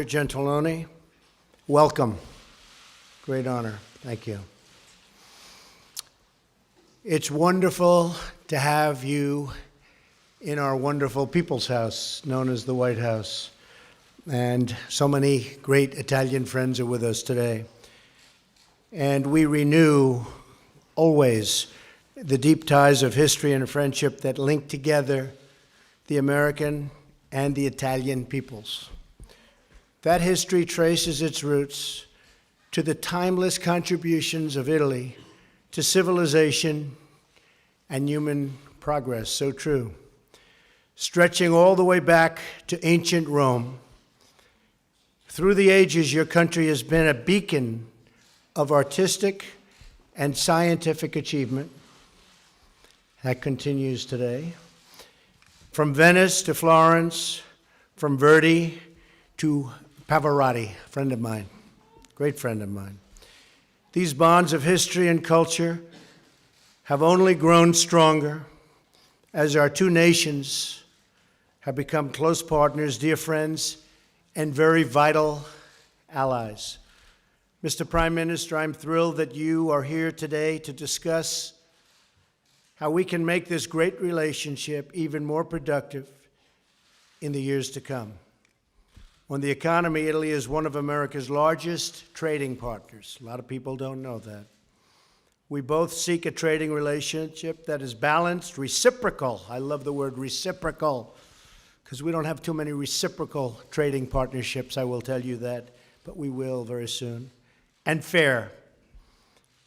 Gentiloni, welcome. Great honor. Thank you. It's wonderful to have you in our wonderful People's House, known as the White House. And so many great Italian friends are with us today. And we renew always the deep ties of history and friendship that link together the American and the Italian peoples. That history traces its roots to the timeless contributions of Italy to civilization and human progress, so true. Stretching all the way back to ancient Rome, through the ages, your country has been a beacon of artistic and scientific achievement. That continues today. From Venice to Florence, from Verdi to Pavarotti, friend of mine, great friend of mine. These bonds of history and culture have only grown stronger as our two nations have become close partners, dear friends, and very vital allies. Mr. Prime Minister, I'm thrilled that you are here today to discuss how we can make this great relationship even more productive in the years to come. On the economy, Italy is one of America's largest trading partners. A lot of people don't know that. We both seek a trading relationship that is balanced, reciprocal. I love the word reciprocal, because we don't have too many reciprocal trading partnerships, I will tell you that, but we will very soon. And fair,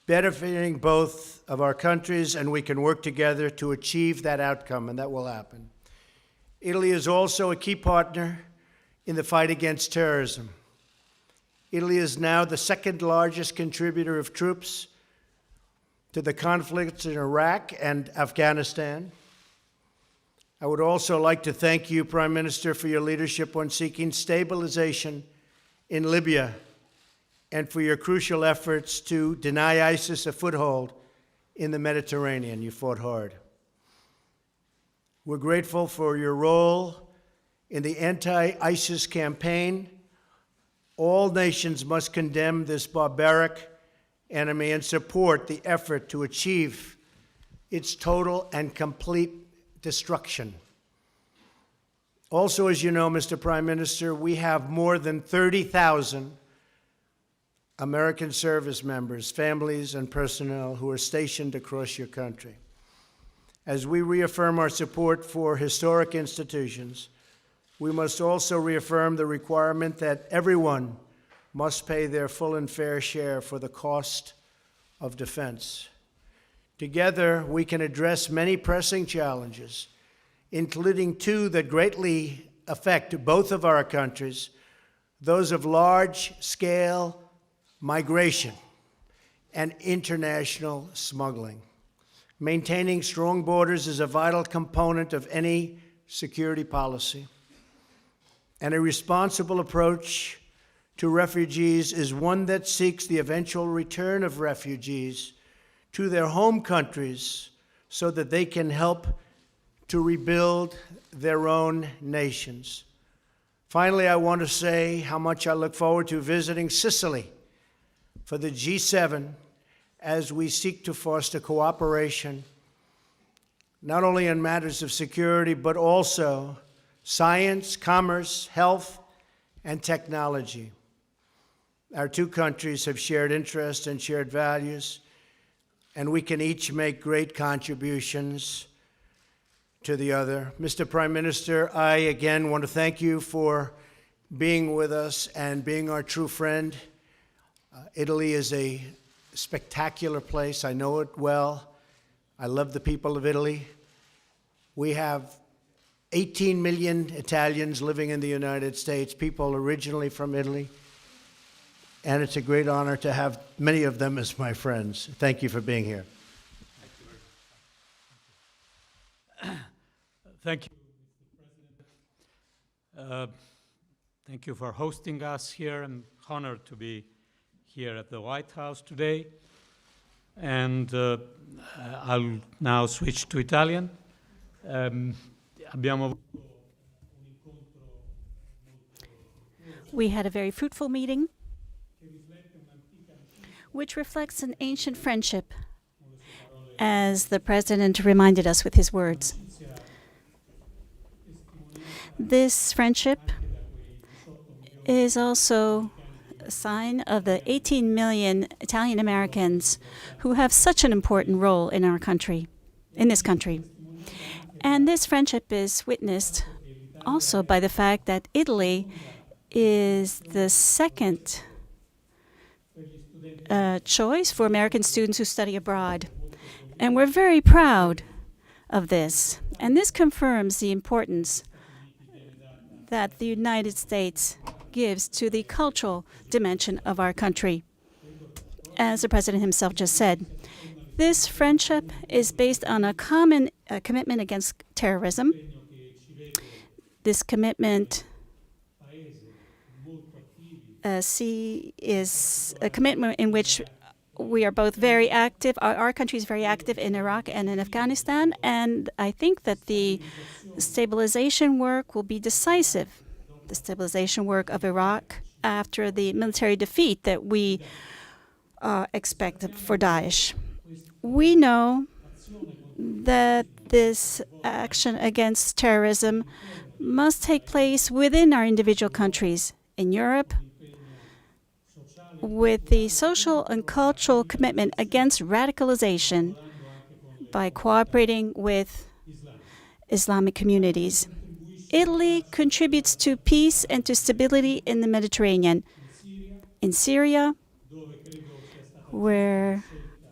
benefiting both of our countries, and we can work together to achieve that outcome, and that will happen. Italy is also a key partner in the fight against terrorism. Italy is now the second largest contributor of troops to the conflicts in Iraq and Afghanistan. I would also like to thank you, Prime Minister, for your leadership on seeking stabilization in Libya and for your crucial efforts to deny ISIS a foothold in the Mediterranean. You fought hard. We're grateful for your role in the anti-ISIS campaign. All nations must condemn this barbaric enemy and support the effort to achieve its total and complete destruction. Also, as you know, Mr. Prime Minister, we have more than 30,000 American service members, families, and personnel who are stationed across your country. As we reaffirm our support for historic institutions, we must also reaffirm the requirement that everyone must pay their full and fair share for the cost of defense. Together, we can address many pressing challenges, including two that greatly affect both of our countries, those of large-scale migration and international smuggling. Maintaining strong borders is a vital component of any security policy. And a responsible approach to refugees is one that seeks the eventual return of refugees to their home countries so that they can help to rebuild their own nations. Finally, I want to say how much I look forward to visiting Sicily for the G7 as we seek to foster cooperation, not only in matters of security, but also science, commerce, health, and technology. Our two countries have shared interests and shared values, and we can each make great contributions to the other. Mr. Prime Minister, I again want to thank you for being with us and being our true friend. Italy is a spectacular place. I know it well. I love the people of Italy. We have 18 million Italians living in the United States, people originally from Italy. And it's a great honor to have many of them as my friends. Thank you for being here. Thank you, Mr. President. Thank you for hosting us here. I'm honored to be here at the White House today. And I'll now switch to Italian. Abbiamo We had a very fruitful meeting, which reflects an ancient friendship, as the President reminded us with his words. This friendship is also a sign of the 18 million Italian Americans who have such an important role in our country, in this country. And this friendship is witnessed also by the fact that Italy is the second choice for American students who study abroad. And we're very proud of this. And this confirms the importance that the United States gives to the cultural dimension of our country. As the President himself just said, this friendship is based on a common commitment against terrorism. This commitment is a commitment in which we are both very active. Our country is very active in Iraq and in Afghanistan, and I think that the stabilization work will be decisive. The stabilization work of Iraq after the military defeat that we expect for Daesh. We know that this action against terrorism must take place within our individual countries. In Europe, with the social and cultural commitment against radicalization by cooperating with Islamic communities. Italy contributes to peace and to stability in the Mediterranean. In Syria, where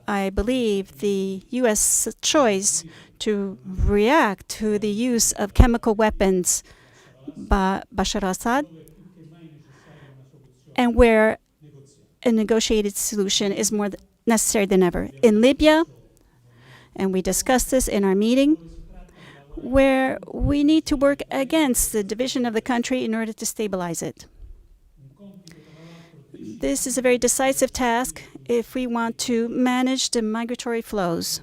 I believe the U.S. choice to react to the use of chemical weapons by Bashar al-Assad, and where a negotiated solution is more necessary than ever. In Libya, and we discussed this in our meeting, where we need to work against the division of the country in order to stabilize it. This is a very decisive task if we want to manage the migratory flows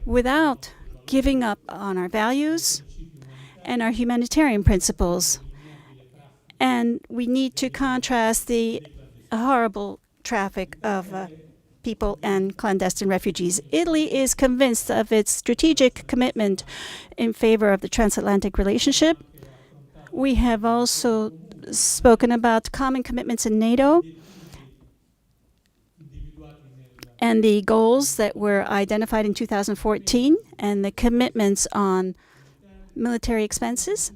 without giving up on our values and our humanitarian principles. And we need to contrast the horrible traffic of people and clandestine refugees. Italy is convinced of its strategic commitment in favor of the transatlantic relationship. We have also spoken about common commitments in NATO and the goals that were identified in 2014 and the commitments on military expenses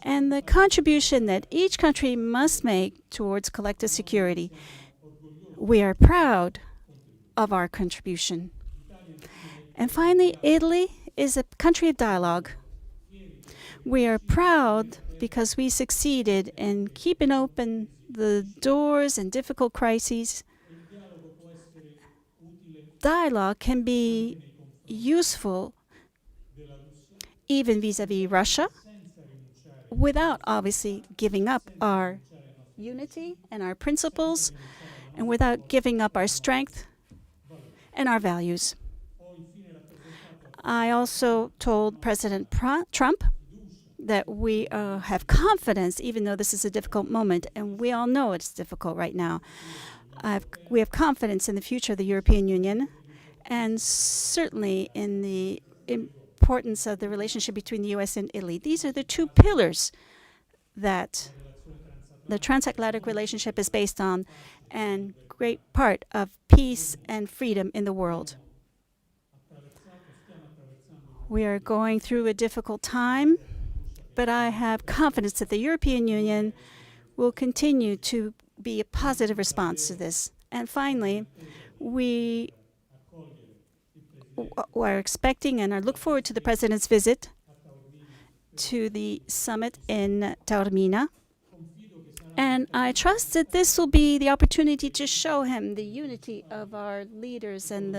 and the contribution that each country must make towards collective security. We are proud of our contribution. And finally, Italy is a country of dialogue. We are proud because we succeeded in keeping open the doors in difficult crises. Dialogue can be useful even vis-à-vis Russia, without obviously giving up our unity and our principles, and without giving up our strength and our values. I also told President Trump that we have confidence, even though this is a difficult moment, and we all know it's difficult right now. We have confidence in the future of the European Union, and certainly in the importance of the relationship between the U.S. and Italy. These are the two pillars that the transatlantic relationship is based on, and great part of peace and freedom in the world. We are going through a difficult time, but I have confidence that the European Union will continue to be a positive response to this. And finally, we are expecting and look forward to the President's visit to the summit in Taormina. And I trust that this will be the opportunity to show him the unity of our leaders and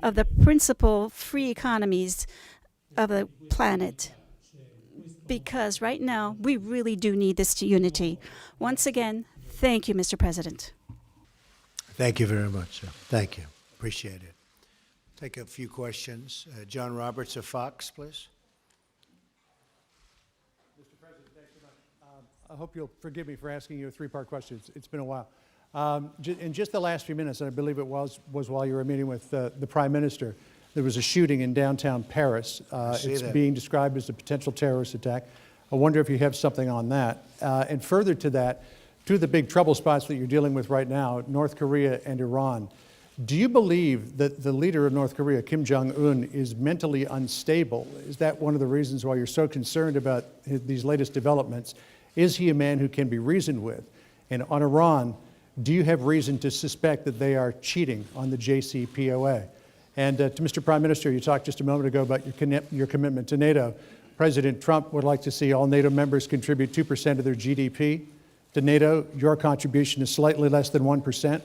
of the principal free economies of the planet. Because right now, we really do need this unity. Once again, thank you, Mr. President. Thank you very much, sir. Thank you. Appreciate it. Take a few questions. John Roberts of Fox, please. Mr. President, thanks so much. I hope you'll forgive me for asking you a three-part question. It's been a while. In just the last few minutes, and I believe it was while you were meeting with the Prime Minister, there was a shooting in downtown Paris. It's being described as a potential terrorist attack. I wonder if you have something on that. And further to that, two of the big trouble spots that you're dealing with right now, North Korea and Iran. Do you believe that the leader of North Korea, Kim Jong-un, is mentally unstable? Is that one of the reasons why you're so concerned about these latest developments? Is he a man who can be reasoned with? And on Iran, do you have reason to suspect that they are cheating on the JCPOA? And to Mr. Prime Minister, you talked just a moment ago about your commitment to NATO. President Trump would like to see all NATO members contribute 2% of their GDP to NATO. Your contribution is slightly less than 1%.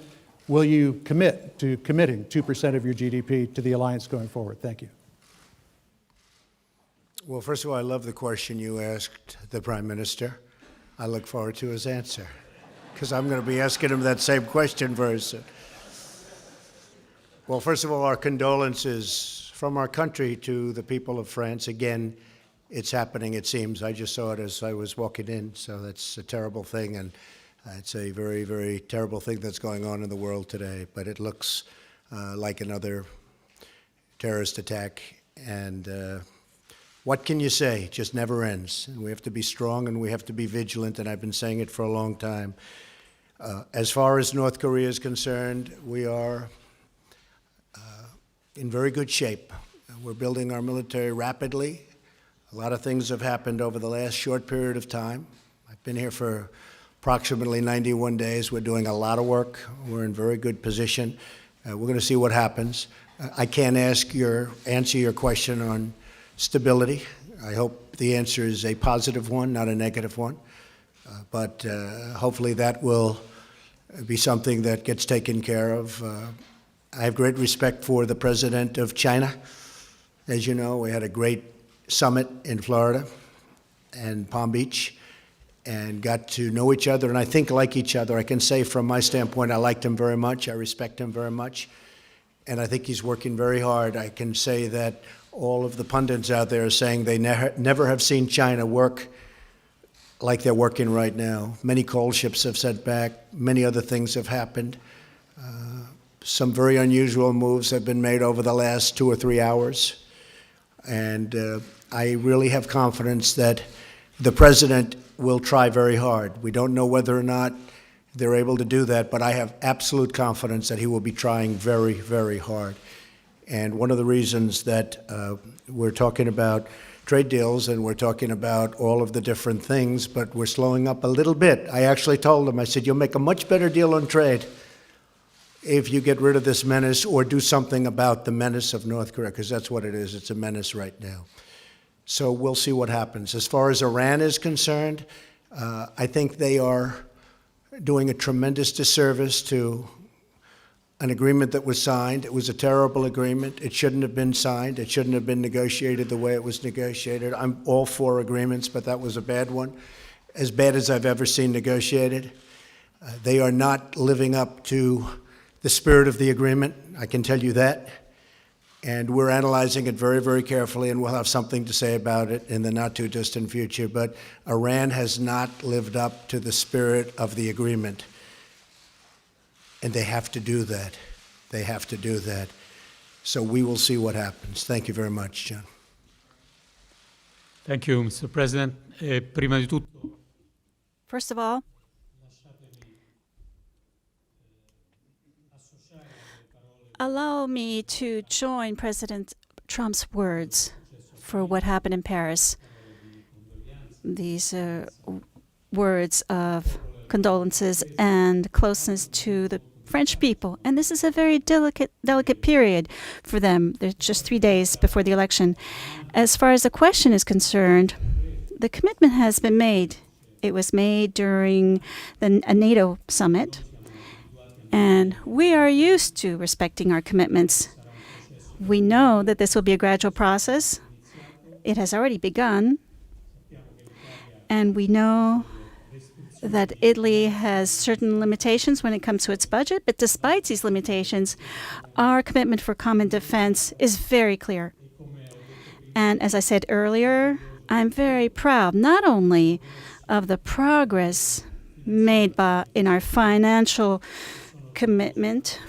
Will you commit to committing 2% of your GDP to the alliance going forward? Thank you. Well, first of all, I love the question you asked the Prime Minister. I look forward to his answer, because I'm going to be asking him that same question very soon. Well, first of all, our condolences from our country to the people of France. Again, it's happening, it seems. I just saw it as I was walking in, so that's a terrible thing, and it's a very, very terrible thing that's going on in the world today. But it looks like another terrorist attack, and what can you say? It just never ends. And we have to be strong and we have to be vigilant, and I've been saying it for a long time. As far as North Korea is concerned, we are in very good shape. We're building our military rapidly. A lot of things have happened over the last short period of time. I've been here for approximately 91 days. We're doing a lot of work. We're in very good position. We're going to see what happens. I can't answer your question on stability. I hope the answer is a positive one, not a negative one. But hopefully that will be something that gets taken care of. I have great respect for the president of China. As you know, we had a great summit in Florida and Palm Beach and got to know each other, and I think like each other. I can say from my standpoint, I liked him very much. I respect him very much, and I think he's working very hard. I can say that all of the pundits out there are saying they never have seen China work like they're working right now. Many coal ships have set back. Many other things have happened. Some very unusual moves have been made over the last 2 or 3 hours. And I really have confidence that the president will try very hard. We don't know whether or not they're able to do that, but I have absolute confidence that he will be trying very, very hard. And one of the reasons that we're talking about trade deals and we're talking about all of the different things, but we're slowing up a little bit. I actually told him, I said, you'll make a much better deal on trade if you get rid of this menace or do something about the menace of North Korea, because that's what it is. It's a menace right now. So we'll see what happens. As far as Iran is concerned, I think they are doing a tremendous disservice to an agreement that was signed. It was a terrible agreement. It shouldn't have been signed. It shouldn't have been negotiated the way it was negotiated. I'm all for agreements, but that was a bad one, as bad as I've ever seen negotiated. They are not living up to the spirit of the agreement, I can tell you that. And we're analyzing it very, very carefully, and we'll have something to say about it in the not-too-distant future. But Iran has not lived up to the spirit of the agreement. And they have to do that. They have to do that. So we will see what happens. Thank you very much, John. Thank you, Mr. President. Prima di tutto, First of all, allow me to join President Trump's words for what happened in Paris. These words of condolences and closeness to the French people. And this is a very delicate period for them. There's just 3 days before the election. As far as the question is concerned, the commitment has been made. It was made during a NATO summit. And we are used to respecting our commitments. We know that this will be a gradual process. It has already begun. And we know that Italy has certain limitations when it comes to its budget. But despite these limitations, our commitment for common defense is very clear. And as I said earlier, I'm very proud not only of the progress made in our financial commitment,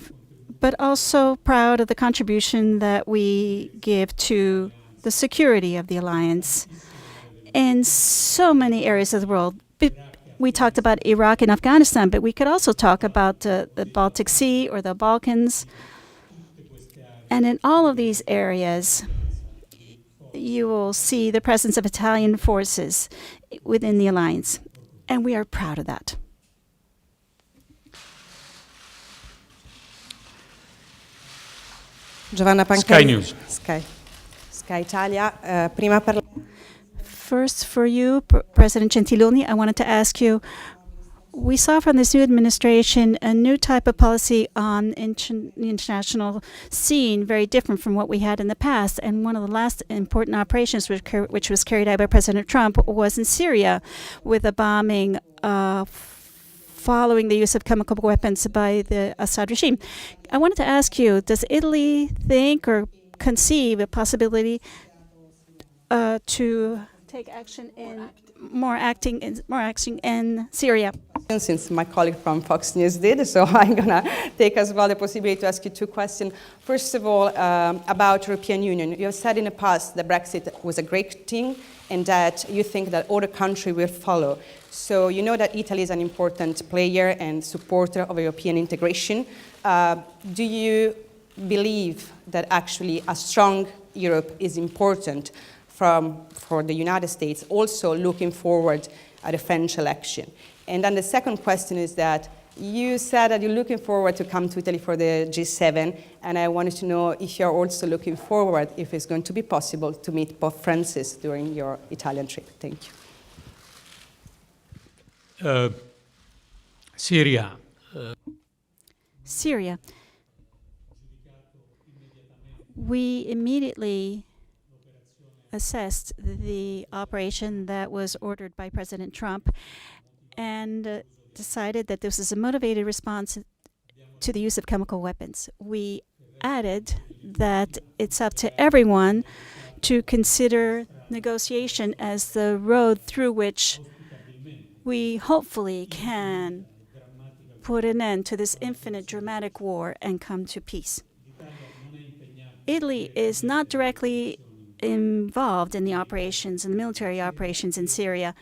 but also proud of the contribution that we give to the security of the alliance in so many areas of the world. We talked about Iraq and Afghanistan, but we could also talk about the Baltic Sea or the Balkans. And in all of these areas, you will see the presence of Italian forces within the alliance, and we are proud of that. Giovanna Pancari. Sky News. Sky Italia. Prima per... First, for you, President Gentiloni, I wanted to ask you, we saw from this new administration a new type of policy on the international scene, very different from what we had in the past. And one of the last important operations which was carried out by President Trump was in Syria, with a bombing following the use of chemical weapons by the Assad regime. I wanted to ask you, does Italy think or conceive a possibility to take action in more action in Syria? Since my colleague from Fox News did, so I'm going to take as well the possibility to ask you two questions. First of all, about European Union. You have said in the past that Brexit was a great thing and that you think that other countries will follow. So you know that Italy is an important player and supporter of European integration. Do you believe that actually a strong Europe is important for the United States, also looking forward at the French election? And then the second question is that you said that you're looking forward to come to Italy for the G7, and I wanted to know if you're also looking forward, if it's going to be possible, to meet Pope Francis during your Italian trip. Thank you. Syria. Syria. We immediately assessed the operation that was ordered by President Trump and decided that this is a motivated response to the use of chemical weapons. We added that it's up to everyone to consider negotiation as the road through which we hopefully can put an end to this infinite dramatic war and come to peace. Italy is not directly involved in the operations, in the military operations in Syria,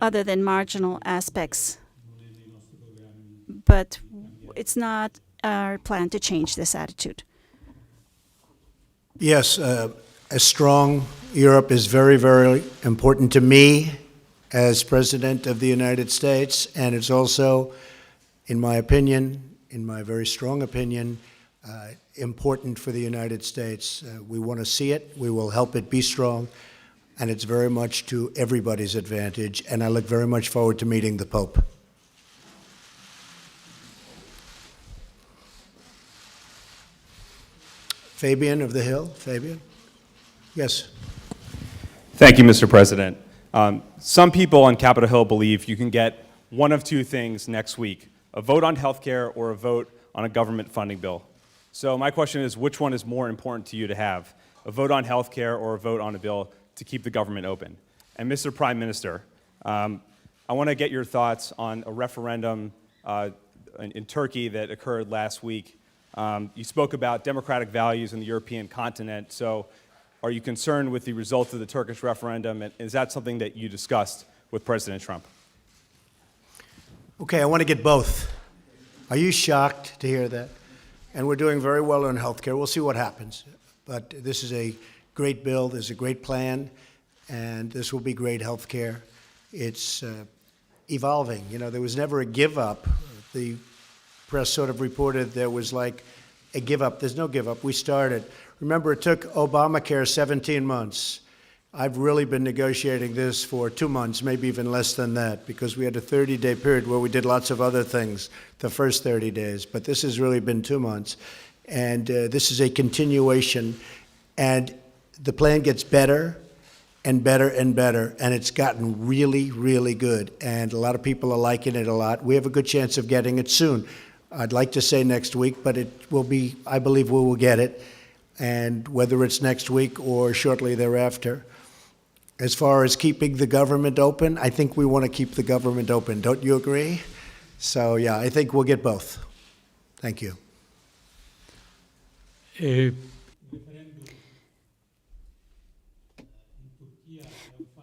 other than marginal aspects. But it's not our plan to change this attitude. Yes, a strong Europe is very, very important to me as President of the United States, and it's also, in my opinion, in my very strong opinion, important for the United States. We want to see it. We will help it be strong. And it's very much to everybody's advantage. And I look very much forward to meeting the Pope. Fabian of the Hill. Fabian? Yes. Thank you, Mr. President. Some people on Capitol Hill believe you can get one of two things next week: a vote on health care or a vote on a government funding bill. So my question is, which one is more important to you to have, a vote on health care or a vote on a bill to keep the government open? And Mr. Prime Minister, I want to get your thoughts on a referendum in Turkey that occurred last week. You spoke about democratic values in the European continent, so are you concerned with the results of the Turkish referendum, and is that something that you discussed with President Trump? Okay, I want to get both. Are you shocked to hear that? And we're doing very well on health care. We'll see what happens. But this is a great bill. There's a great plan. And this will be great health care. It's evolving. You know, there was never a give up. The press sort of reported there was like a give up. There's no give up. We started. Remember, it took Obamacare 17 months. I've really been negotiating this for 2 months, maybe even less than that, because we had a 30-day period where we did lots of other things the first 30 days. But this has really been 2 months. And this is a continuation. And the plan gets better and better and better. And it's gotten really, really good. And a lot of people are liking it a lot. We have a good chance of getting it soon. I'd like to say next week, but it will be, I believe we will get it. And whether it's next week or shortly thereafter. as far as keeping the government open, I think we want to keep the government open. Don't you agree? So, yeah, I think we'll get both. Thank you.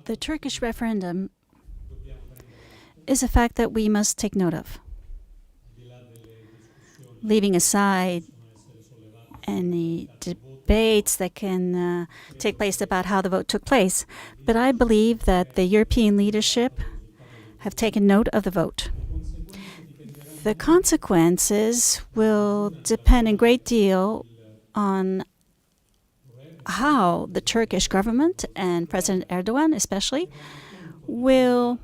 The Turkish referendum is a fact that we must take note of. Leaving aside any debates that can take place about how the vote took place, but I believe that the European leadership have taken note of the vote. The consequences will depend a great deal on how the Turkish government and President Erdogan especially will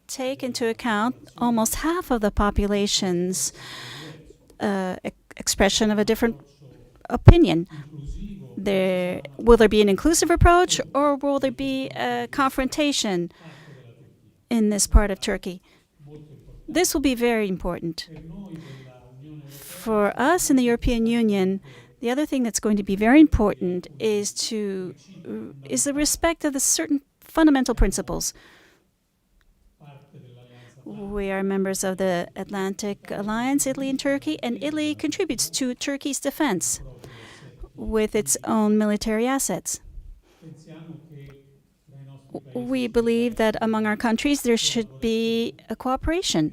take into account almost half of the population's expression of a different opinion. Will there be an inclusive approach, or will there be a confrontation in this part of Turkey? This will be very important. For us in the European Union, the other thing that's going to be very important is the respect of the certain fundamental principles. We are members of the Atlantic Alliance, Italy and Turkey, and Italy contributes to Turkey's defense with its own military assets. We believe that among our countries there should be a cooperation.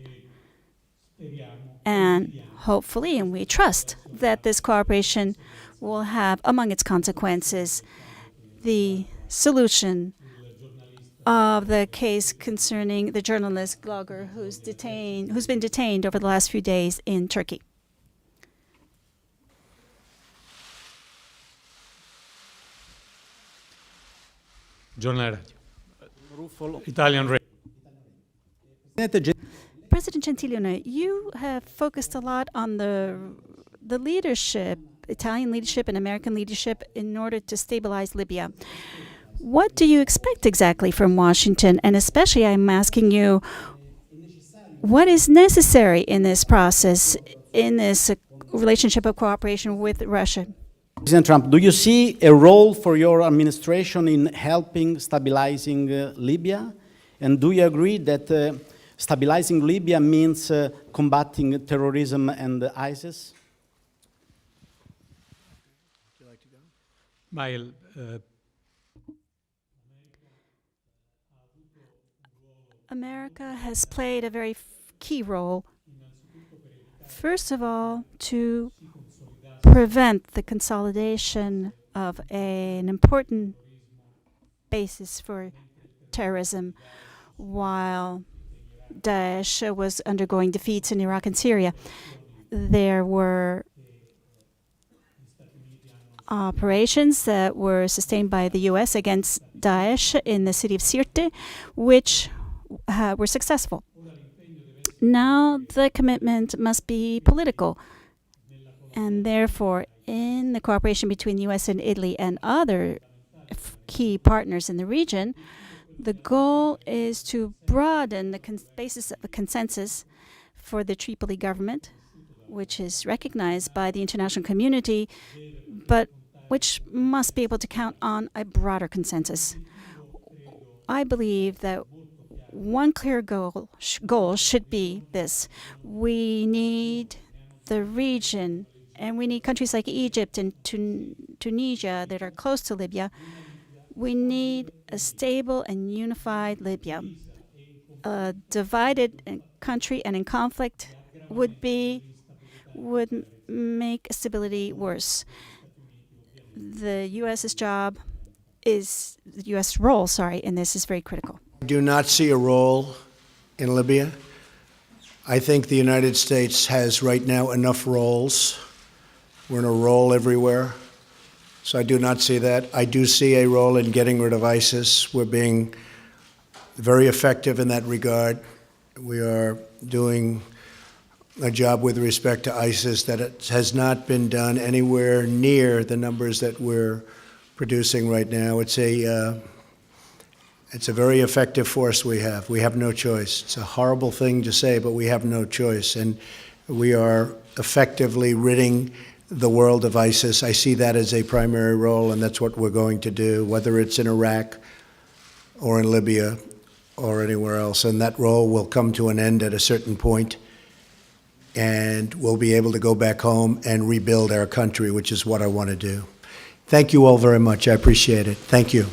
And hopefully, and we trust, that this cooperation will have among its consequences the solution of the case concerning the journalist blogger who's been detained over the last few days in Turkey. Giornale Radio. Italian Radio. President Gentiloni, you have focused a lot on the leadership, Italian leadership and American leadership, in order to stabilize Libya. What do you expect exactly from Washington? And especially, I'm asking you, what is necessary in this process, in this relationship of cooperation with Russia? President Trump, do you see a role for your administration in helping stabilizing Libya? And do you agree that stabilizing Libya means combating terrorism and ISIS? Would you like to go? America has played a very key role, first of all, to prevent the consolidation of an important basis for terrorism while Daesh was undergoing defeats in Iraq and Syria. There were operations that were sustained by the U.S. against Daesh in the city of Sirte, which were successful. Now the commitment must be political, and therefore in the cooperation between the U.S. and Italy and other key partners in the region, the goal is to broaden the basis of a consensus for the Tripoli government, which is recognized by the international community, but which must be able to count on a broader consensus. I believe that one clear goal should be this. We need the region, and we need countries like Egypt and Tunisia that are close to Libya. We need a stable and unified Libya. A divided country and in conflict would make stability worse. The U.S.'s role in this is very critical. I do not see a role in Libya. I think the United States has right now enough roles. We're in a role everywhere. So I do not see that. I do see a role in getting rid of ISIS. We're being very effective in that regard. We are doing a job with respect to ISIS that it has not been done anywhere near the numbers that we're producing right now. It's a very effective force we have. We have no choice. It's a horrible thing to say, but we have no choice. And we are effectively ridding the world of ISIS. I see that as a primary role, and that's what we're going to do, whether it's in Iraq or in Libya or anywhere else. And that role will come to an end at a certain point, and we'll be able to go back home and rebuild our country, which is what I want to do. Thank you all very much. I appreciate it. Thank you.